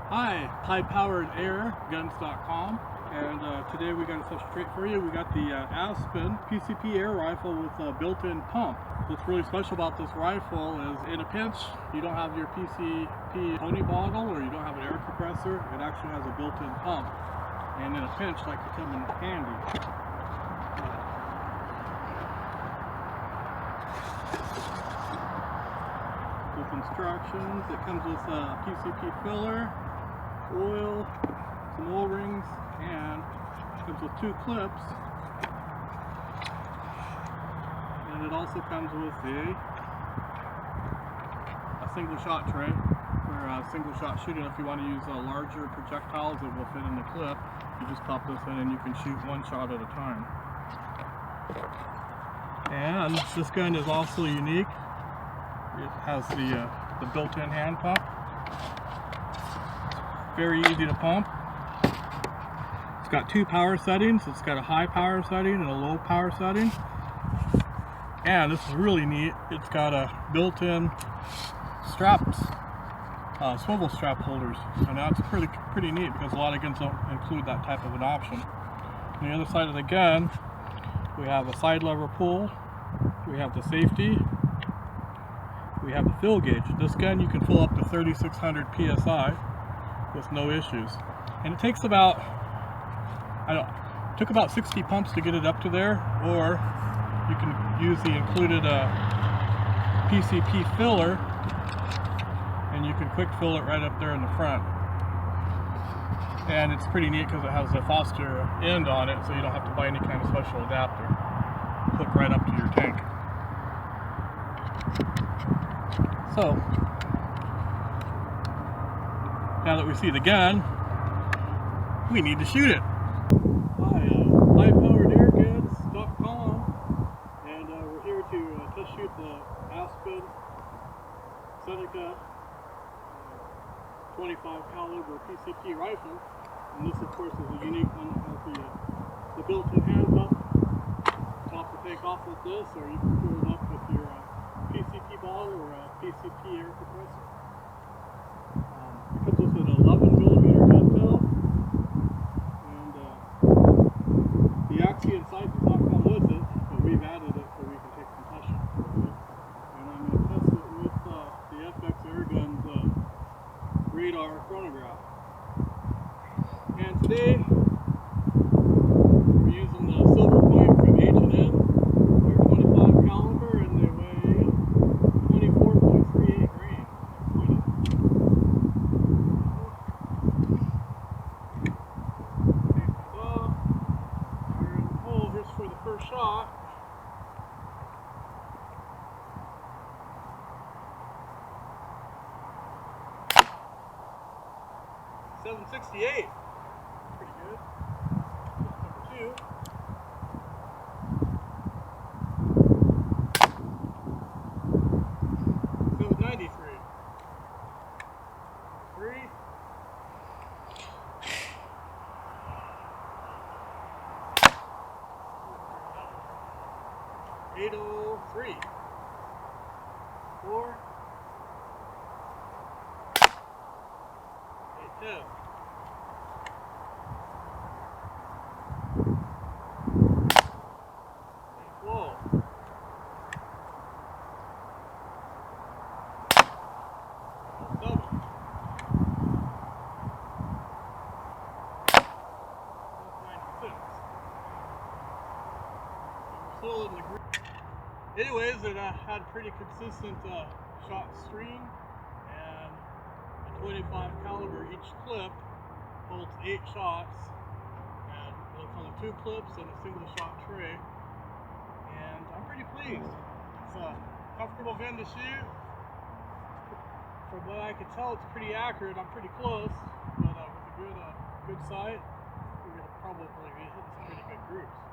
Hi, high-powered Airguns.com, and today we got a special treat for you. We got the Aspen PCP Air Rifle with a built-in pump. What's really special about this rifle is in a pinch, you don't have your PCP pony bottle or you don't have an air compressor. It actually has a built-in pump, and in a pinch, like to come in handy. With instructions, it comes with a PCP filler, oil, some O-rings, and comes with 2 clips. And it also comes with a single shot tray for single shot shooting. If you want to use larger projectiles that will fit in the clip, you just pop this in and you can shoot 1 shot at a time. And this gun is also unique. It has the built-in hand pump. Very easy to pump. It's got 2 power settings. It's got a high power setting and a low power setting. And this is really neat. It's got a built-in straps, swivel strap holders, and that's pretty neat because a lot of guns don't include that type of an option. On the other side of the gun, we have a side lever pull. We have the safety. We have the fill gauge. This gun you can fill up to 3,600 psi with no issues, and it takes about took about 60 pumps to get it up to there, or you can use the included PCP filler, and you can quick fill it right up there in the front. And it's pretty neat because it has a Foster end on it, so you don't have to buy any kind of special adapter. Hook right up to your tank. So, now that we see the gun, we need to shoot it. Hi, high-powered-airguns.com, and we're here to test shoot the Aspen Seneca 25 caliber PCP rifle. And this, of course, is a unique one. It has the built-in hand pump. Top to take off with this, or you can fill it up with your PCP bottle or a PCP air compressor. It comes with an 11mm dovetail, and the Axion sight does not come with it, but we've added it so we can take concussion with it. And I'm going to test it with the FX Airgun's radar chronograph. And today we're using the silver point from H&M. They're 25 caliber and they weigh 24.38 grains. Take these off. Fire in the hole just for the first shot. .768. Pretty good. Number 2. .793. 3. 803. 4. 810. 812. 7. 96. We're still in the green. Anyways, it had pretty consistent shot stream, and a 25 caliber each clip holds 8 shots, and it's only 2 clips and a single shot tray, and I'm pretty pleased. It's a comfortable gun to shoot. From what I can tell, it's pretty accurate. I'm pretty close, but with a good sight, we're going to probably be hitting some pretty good groups.